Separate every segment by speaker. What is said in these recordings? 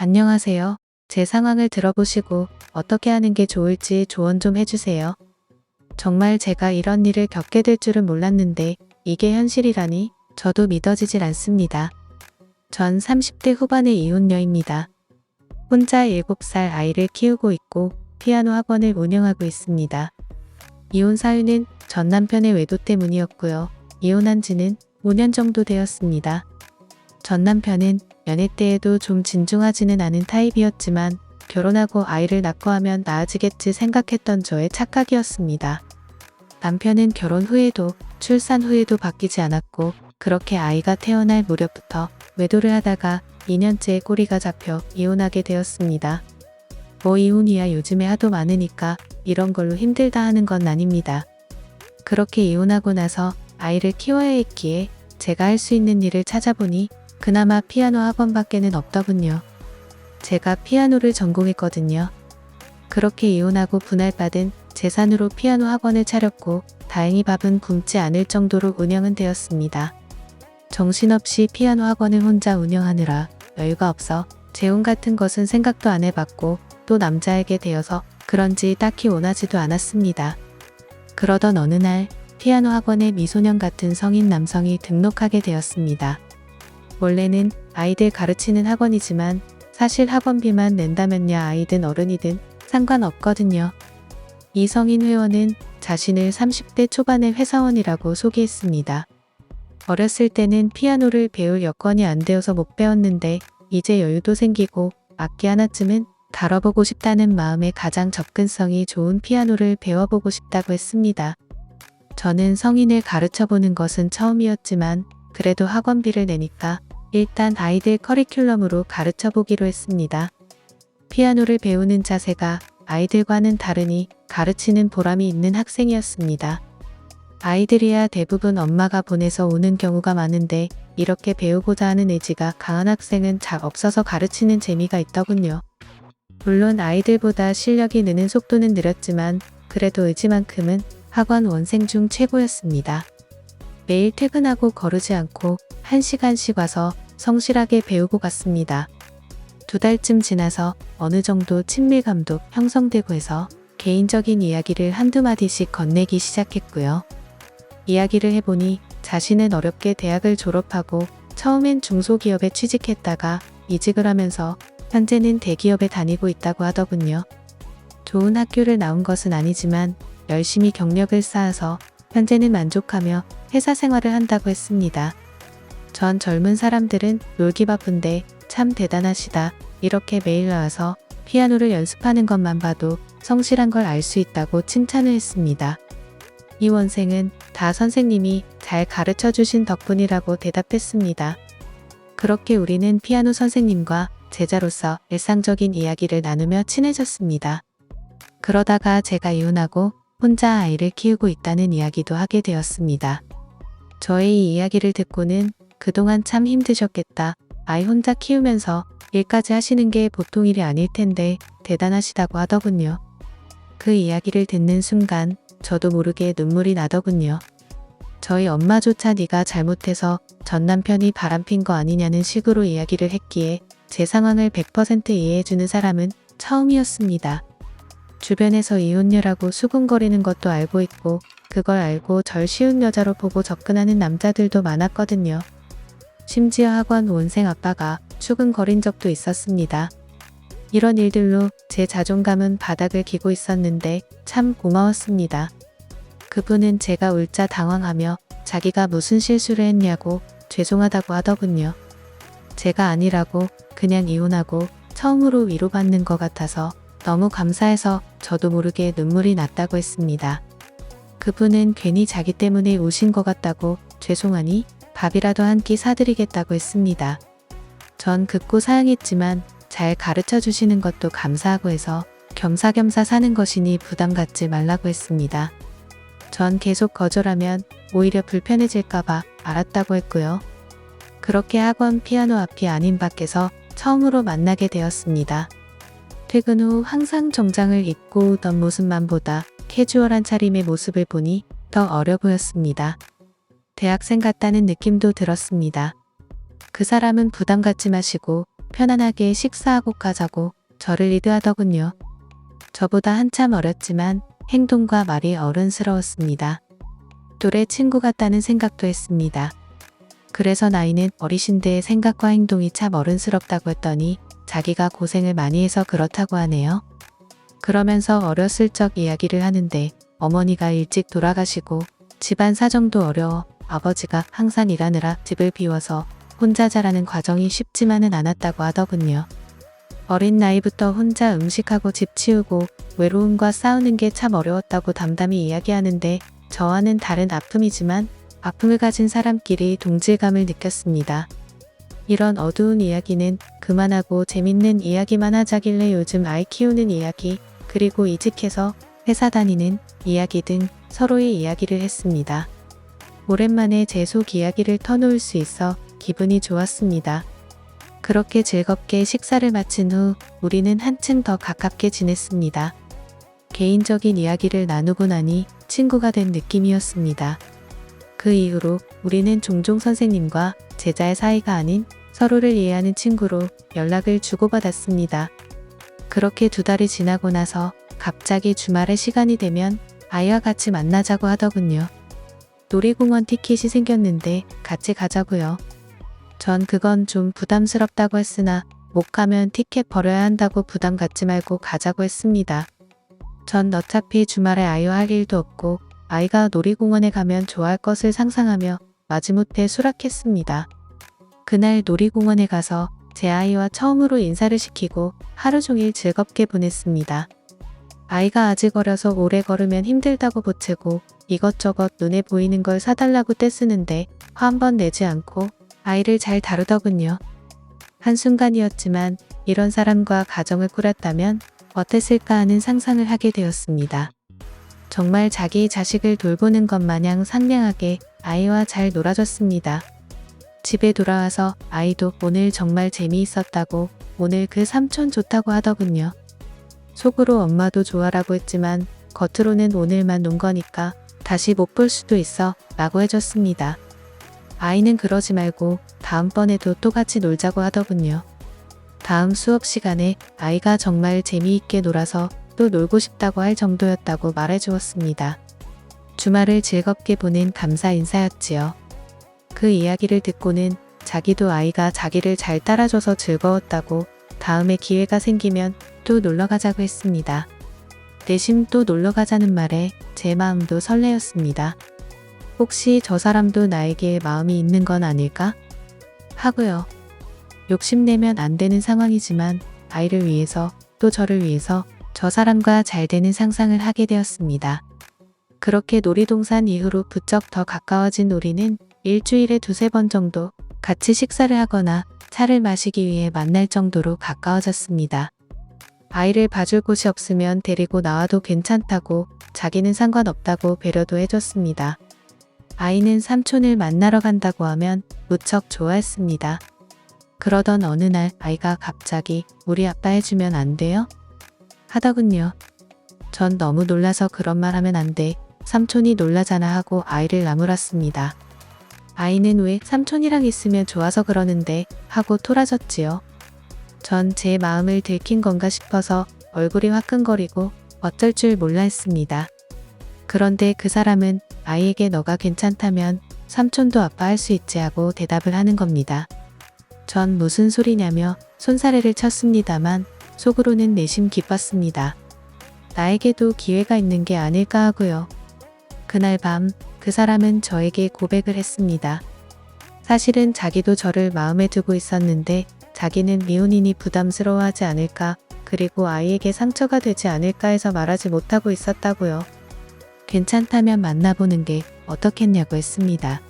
Speaker 1: 안녕하세요. 제 상황을 들어보시고 어떻게 하는 게 좋을지 조언 좀 해주세요. 정말 제가 이런 일을 겪게 될 줄은 몰랐는데 이게 현실이라니 저도 믿어지질 않습니다. 전 30대 후반의 이혼녀입니다. 혼자 7살 아이를 키우고 있고 피아노 학원을 운영하고 있습니다. 이혼 사유는 전 남편의 외도 때문이었고요. 이혼한 지는 5년 정도 되었습니다. 전 남편은 연애 때에도 좀 진중하지는 않은 타입이었지만 결혼하고 아이를 낳고 하면 나아지겠지 생각했던 저의 착각이었습니다. 남편은 결혼 후에도 출산 후에도 바뀌지 않았고 그렇게 아이가 태어날 무렵부터 외도를 하다가 2년째 꼬리가 잡혀 이혼하게 되었습니다. 뭐 이혼이야 요즘에 하도 많으니까 이런 걸로 힘들다 하는 건 아닙니다. 그렇게 이혼하고 나서 아이를 키워야 했기에 제가 할 수 있는 일을 찾아보니 그나마 피아노 학원밖에는 없더군요. 제가 피아노를 전공했거든요. 그렇게 이혼하고 분할받은 재산으로 피아노 학원을 차렸고 다행히 밥은 굶지 않을 정도로 운영은 되었습니다. 정신없이 피아노 학원을 혼자 운영하느라 여유가 없어 재혼 같은 것은 생각도 안 해봤고 또 남자에게 되어서 그런지 딱히 원하지도 않았습니다. 그러던 어느 날 피아노 학원에 미소년 같은 성인 남성이 등록하게 되었습니다. 원래는 아이들 가르치는 학원이지만 사실 학원비만 낸다면야 아이든 어른이든 상관없거든요. 이 성인 회원은 자신을 30대 초반의 회사원이라고 소개했습니다. 어렸을 때는 피아노를 배울 여건이 안 되어서 못 배웠는데 이제 여유도 생기고 악기 하나쯤은 다뤄보고 싶다는 마음에 가장 접근성이 좋은 피아노를 배워보고 싶다고 했습니다. 저는 성인을 가르쳐보는 것은 처음이었지만 그래도 학원비를 내니까 일단 아이들 커리큘럼으로 가르쳐보기로 했습니다. 피아노를 배우는 자세가 아이들과는 다르니 가르치는 보람이 있는 학생이었습니다. 아이들이야 대부분 엄마가 보내서 오는 경우가 많은데 이렇게 배우고자 하는 의지가 강한 학생은 잘 없어서 가르치는 재미가 있더군요. 물론 아이들보다 실력이 느는 속도는 느렸지만 그래도 의지만큼은 학원 원생 중 최고였습니다. 매일 퇴근하고 거르지 않고 1시간씩 와서 성실하게 배우고 갔습니다. 2달쯤 지나서 어느 정도 친밀감도 형성되고 해서 개인적인 이야기를 한두 마디씩 건네기 시작했고요. 이야기를 해보니 자신은 어렵게 대학을 졸업하고 처음엔 중소기업에 취직했다가 이직을 하면서 현재는 대기업에 다니고 있다고 하더군요. 좋은 학교를 나온 것은 아니지만 열심히 경력을 쌓아서 현재는 만족하며 회사 생활을 한다고 했습니다. 전 젊은 사람들은 놀기 바쁜데 참 대단하시다. 이렇게 매일 나와서 피아노를 연습하는 것만 봐도 성실한 걸 알 수 있다고 칭찬을 했습니다. 이 원생은 다 선생님이 잘 가르쳐 주신 덕분이라고 대답했습니다. 그렇게 우리는 피아노 선생님과 제자로서 일상적인 이야기를 나누며 친해졌습니다. 그러다가 제가 이혼하고 혼자 아이를 키우고 있다는 이야기도 하게 되었습니다. 저의 이 이야기를 듣고는 그동안 참 힘드셨겠다. 아이 혼자 키우면서 일까지 하시는 게 보통 일이 아닐 텐데 대단하시다고 하더군요. 그 이야기를 듣는 순간 저도 모르게 눈물이 나더군요. 저희 엄마조차 네가 잘못해서 전 남편이 바람핀 거 아니냐는 식으로 이야기를 했기에 제 상황을 100% 이해해주는 사람은 처음이었습니다. 주변에서 이혼녀라고 수군거리는 것도 알고 있고 그걸 알고 절 쉬운 여자로 보고 접근하는 남자들도 많았거든요. 심지어 학원 원생 아빠가 수군거린 적도 있었습니다. 이런 일들로 제 자존감은 바닥을 기고 있었는데 참 고마웠습니다. 그분은 제가 울자 당황하며 자기가 무슨 실수를 했냐고 죄송하다고 하더군요. 제가 아니라고 그냥 이혼하고 처음으로 위로받는 것 같아서 너무 감사해서 저도 모르게 눈물이 났다고 했습니다. 그분은 괜히 자기 때문에 우신 것 같다고 죄송하니 밥이라도 한 끼 사드리겠다고 했습니다. 전 극구 사양했지만 잘 가르쳐 주시는 것도 감사하고 해서 겸사겸사 사는 것이니 부담 갖지 말라고 했습니다. 전 계속 거절하면 오히려 불편해질까봐 알았다고 했고요. 그렇게 학원 피아노 앞이 아닌 밖에서 처음으로 만나게 되었습니다. 퇴근 후 항상 정장을 입고 오던 모습만 보다 캐주얼한 차림의 모습을 보니 더 어려 보였습니다. 대학생 같다는 느낌도 들었습니다. 그 사람은 부담 갖지 마시고 편안하게 식사하고 가자고 저를 리드하더군요. 저보다 한참 어렸지만 행동과 말이 어른스러웠습니다. 또래 친구 같다는 생각도 했습니다. 그래서 나이는 어리신데 생각과 행동이 참 어른스럽다고 했더니 자기가 고생을 많이 해서 그렇다고 하네요. 그러면서 어렸을 적 이야기를 하는데 어머니가 일찍 돌아가시고 집안 사정도 어려워 아버지가 항상 일하느라 집을 비워서 혼자 자라는 과정이 쉽지만은 않았다고 하더군요. 어린 나이부터 혼자 음식하고 집 치우고 외로움과 싸우는 게 참 어려웠다고 담담히 이야기하는데 저와는 다른 아픔이지만 아픔을 가진 사람끼리 동질감을 느꼈습니다. 이런 어두운 이야기는 그만하고 재밌는 이야기만 하자길래 요즘 아이 키우는 이야기, 그리고 이직해서 회사 다니는 이야기 등 서로의 이야기를 했습니다. 오랜만에 제 속 이야기를 터놓을 수 있어 기분이 좋았습니다. 그렇게 즐겁게 식사를 마친 후 우리는 한층 더 가깝게 지냈습니다. 개인적인 이야기를 나누고 나니 친구가 된 느낌이었습니다. 그 이후로 우리는 종종 선생님과 제자의 사이가 아닌 서로를 이해하는 친구로 연락을 주고받았습니다. 그렇게 2달이 지나고 나서 갑자기 주말에 시간이 되면 아이와 같이 만나자고 하더군요. 놀이공원 티켓이 생겼는데 같이 가자고요. 전 그건 좀 부담스럽다고 했으나 못 가면 티켓 버려야 한다고 부담 갖지 말고 가자고 했습니다. 전 어차피 주말에 아이와 할 일도 없고 아이가 놀이공원에 가면 좋아할 것을 상상하며 마지못해 수락했습니다. 그날 놀이공원에 가서 제 아이와 처음으로 인사를 시키고 하루 종일 즐겁게 보냈습니다. 아이가 아직 어려서 오래 걸으면 힘들다고 보채고 이것저것 눈에 보이는 걸 사달라고 떼쓰는데 화 한 번 내지 않고 아이를 잘 다루더군요. 한순간이었지만 이런 사람과 가정을 꾸렸다면 어땠을까 하는 상상을 하게 되었습니다. 정말 자기 자식을 돌보는 것 마냥 상냥하게 아이와 잘 놀아줬습니다. 집에 돌아와서 아이도 오늘 정말 재미있었다고 오늘 그 삼촌 좋다고 하더군요. 속으로 엄마도 좋아라고 했지만 겉으로는 오늘만 논 거니까 다시 못 볼 수도 있어 라고 해줬습니다. 아이는 그러지 말고 다음번에도 또 같이 놀자고 하더군요. 다음 수업 시간에 아이가 정말 재미있게 놀아서 또 놀고 싶다고 할 정도였다고 말해주었습니다. 주말을 즐겁게 보낸 감사 인사였지요. 그 이야기를 듣고는 자기도 아이가 자기를 잘 따라줘서 즐거웠다고 다음에 기회가 생기면 또 놀러가자고 했습니다. 내심 또 놀러가자는 말에 제 마음도 설레었습니다. 혹시 저 사람도 나에게 마음이 있는 건 아닐까? 하고요. 욕심내면 안 되는 상황이지만 아이를 위해서 또 저를 위해서 저 사람과 잘 되는 상상을 하게 되었습니다. 그렇게 놀이동산 이후로 부쩍 더 가까워진 우리는 일주일에 2-3번 정도 같이 식사를 하거나 차를 마시기 위해 만날 정도로 가까워졌습니다. 아이를 봐줄 곳이 없으면 데리고 나와도 괜찮다고 자기는 상관없다고 배려도 해줬습니다. 아이는 삼촌을 만나러 간다고 하면 무척 좋아했습니다. 그러던 어느 날 아이가 갑자기 우리 아빠 해주면 안 돼요? 하더군요. 전 너무 놀라서 그런 말 하면 안 돼. 삼촌이 놀라잖아 하고 아이를 나무랐습니다. 아이는 왜 삼촌이랑 있으면 좋아서 그러는데 하고 토라졌지요. 전 제 마음을 들킨 건가 싶어서 얼굴이 화끈거리고 어쩔 줄 몰라 했습니다. 그런데 그 사람은 아이에게 너가 괜찮다면 삼촌도 아빠 할 수 있지 하고 대답을 하는 겁니다. 전 무슨 소리냐며 손사래를 쳤습니다만 속으로는 내심 기뻤습니다. 나에게도 기회가 있는 게 아닐까 하고요. 그날 밤 그 사람은 저에게 고백을 했습니다. 사실은 자기도 저를 마음에 두고 있었는데 자기는 미혼이니 부담스러워하지 않을까, 그리고 아이에게 상처가 되지 않을까 해서 말하지 못하고 있었다고요. 괜찮다면 만나보는 게 어떻겠냐고 했습니다.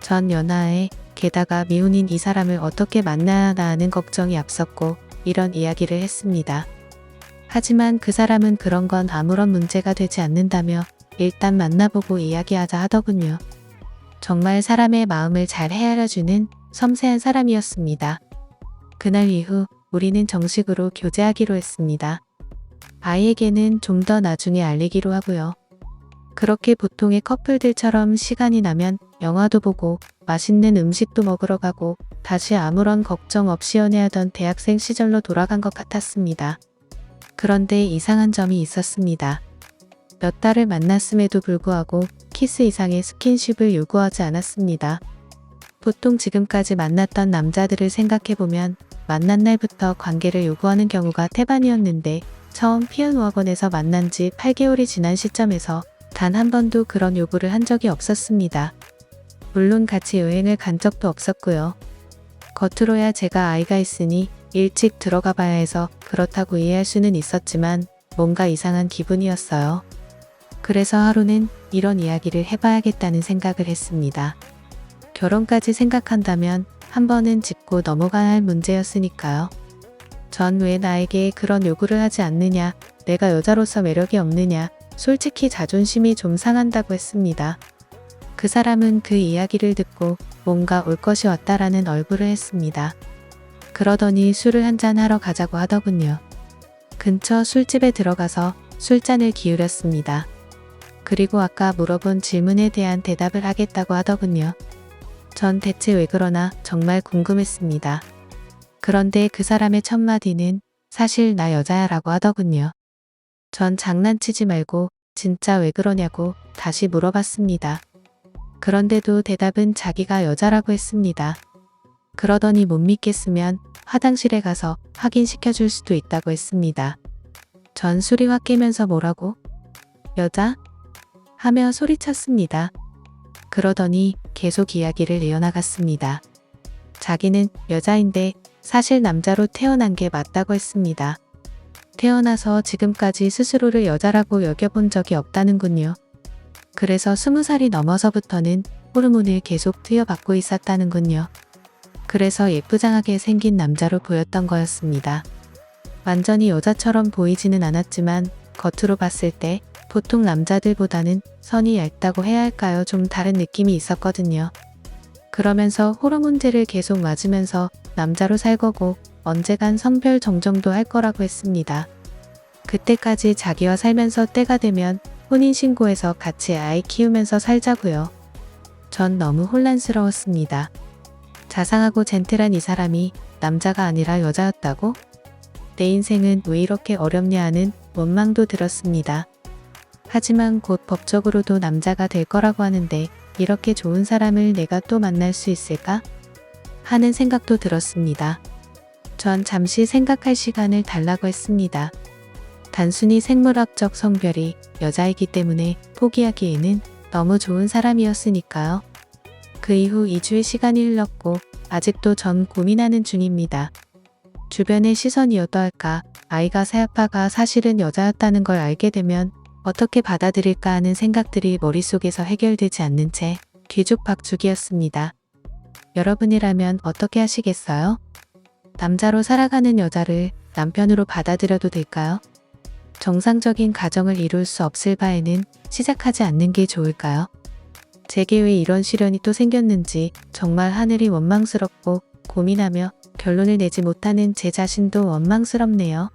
Speaker 1: 전 연하에 게다가 미혼인 이 사람을 어떻게 만나야 하나 하는 걱정이 앞섰고 이런 이야기를 했습니다. 하지만 그 사람은 그런 건 아무런 문제가 되지 않는다며 일단 만나보고 이야기하자 하더군요. 정말 사람의 마음을 잘 헤아려주는 섬세한 사람이었습니다. 그날 이후 우리는 정식으로 교제하기로 했습니다. 아이에게는 좀 더 나중에 알리기로 하고요. 그렇게 보통의 커플들처럼 시간이 나면 영화도 보고 맛있는 음식도 먹으러 가고 다시 아무런 걱정 없이 연애하던 대학생 시절로 돌아간 것 같았습니다. 그런데 이상한 점이 있었습니다. 몇 달을 만났음에도 불구하고 키스 이상의 스킨십을 요구하지 않았습니다. 보통 지금까지 만났던 남자들을 생각해보면 만난 날부터 관계를 요구하는 경우가 태반이었는데 처음 피아노학원에서 만난 지 8개월이 지난 시점에서 단 한 번도 그런 요구를 한 적이 없었습니다. 물론 같이 여행을 간 적도 없었고요. 겉으로야 제가 아이가 있으니 일찍 들어가 봐야 해서 그렇다고 이해할 수는 있었지만 뭔가 이상한 기분이었어요. 그래서 하루는 이런 이야기를 해봐야겠다는 생각을 했습니다. 결혼까지 생각한다면 한 번은 짚고 넘어가야 할 문제였으니까요. 전 왜 나에게 그런 요구를 하지 않느냐, 내가 여자로서 매력이 없느냐, 솔직히 자존심이 좀 상한다고 했습니다. 그 사람은 그 이야기를 듣고 뭔가 올 것이 왔다라는 얼굴을 했습니다. 그러더니 술을 한잔 하러 가자고 하더군요. 근처 술집에 들어가서 술잔을 기울였습니다. 그리고 아까 물어본 질문에 대한 대답을 하겠다고 하더군요. 전 대체 왜 그러나 정말 궁금했습니다. 그런데 그 사람의 첫 마디는 사실 나 여자야 라고 하더군요. 전 장난치지 말고 진짜 왜 그러냐고 다시 물어봤습니다. 그런데도 대답은 자기가 여자라고 했습니다. 그러더니 못 믿겠으면 화장실에 가서 확인시켜줄 수도 있다고 했습니다. 전 술이 확 깨면서 뭐라고? 여자? 하며 소리쳤습니다. 그러더니 계속 이야기를 이어나갔습니다. 자기는 여자인데 사실 남자로 태어난 게 맞다고 했습니다. 태어나서 지금까지 스스로를 여자라고 여겨본 적이 없다는군요. 그래서 20살이 넘어서부터는 호르몬을 계속 투여받고 있었다는군요. 그래서 예쁘장하게 생긴 남자로 보였던 거였습니다. 완전히 여자처럼 보이지는 않았지만 겉으로 봤을 때 보통 남자들보다는 선이 얇다고 해야 할까요? 좀 다른 느낌이 있었거든요. 그러면서 호르몬제를 계속 맞으면서 남자로 살 거고 언젠간 성별 정정도 할 거라고 했습니다. 그때까지 자기와 살면서 때가 되면 혼인신고해서 같이 아이 키우면서 살자고요. 전 너무 혼란스러웠습니다. 자상하고 젠틀한 이 사람이 남자가 아니라 여자였다고? 내 인생은 왜 이렇게 어렵냐 하는 원망도 들었습니다. 하지만 곧 법적으로도 남자가 될 거라고 하는데 이렇게 좋은 사람을 내가 또 만날 수 있을까? 하는 생각도 들었습니다. 전 잠시 생각할 시간을 달라고 했습니다. 단순히 생물학적 성별이 여자이기 때문에 포기하기에는 너무 좋은 사람이었으니까요. 그 이후 2주의 시간이 흘렀고 아직도 전 고민하는 중입니다. 주변의 시선이 어떠할까? 아이가 새아빠가 사실은 여자였다는 걸 알게 되면 어떻게 받아들일까 하는 생각들이 머릿속에서 해결되지 않는 채 뒤죽박죽이었습니다. 여러분이라면 어떻게 하시겠어요? 남자로 살아가는 여자를 남편으로 받아들여도 될까요? 정상적인 가정을 이룰 수 없을 바에는 시작하지 않는 게 좋을까요? 제게 왜 이런 시련이 또 생겼는지 정말 하늘이 원망스럽고 고민하며 결론을 내지 못하는 제 자신도 원망스럽네요.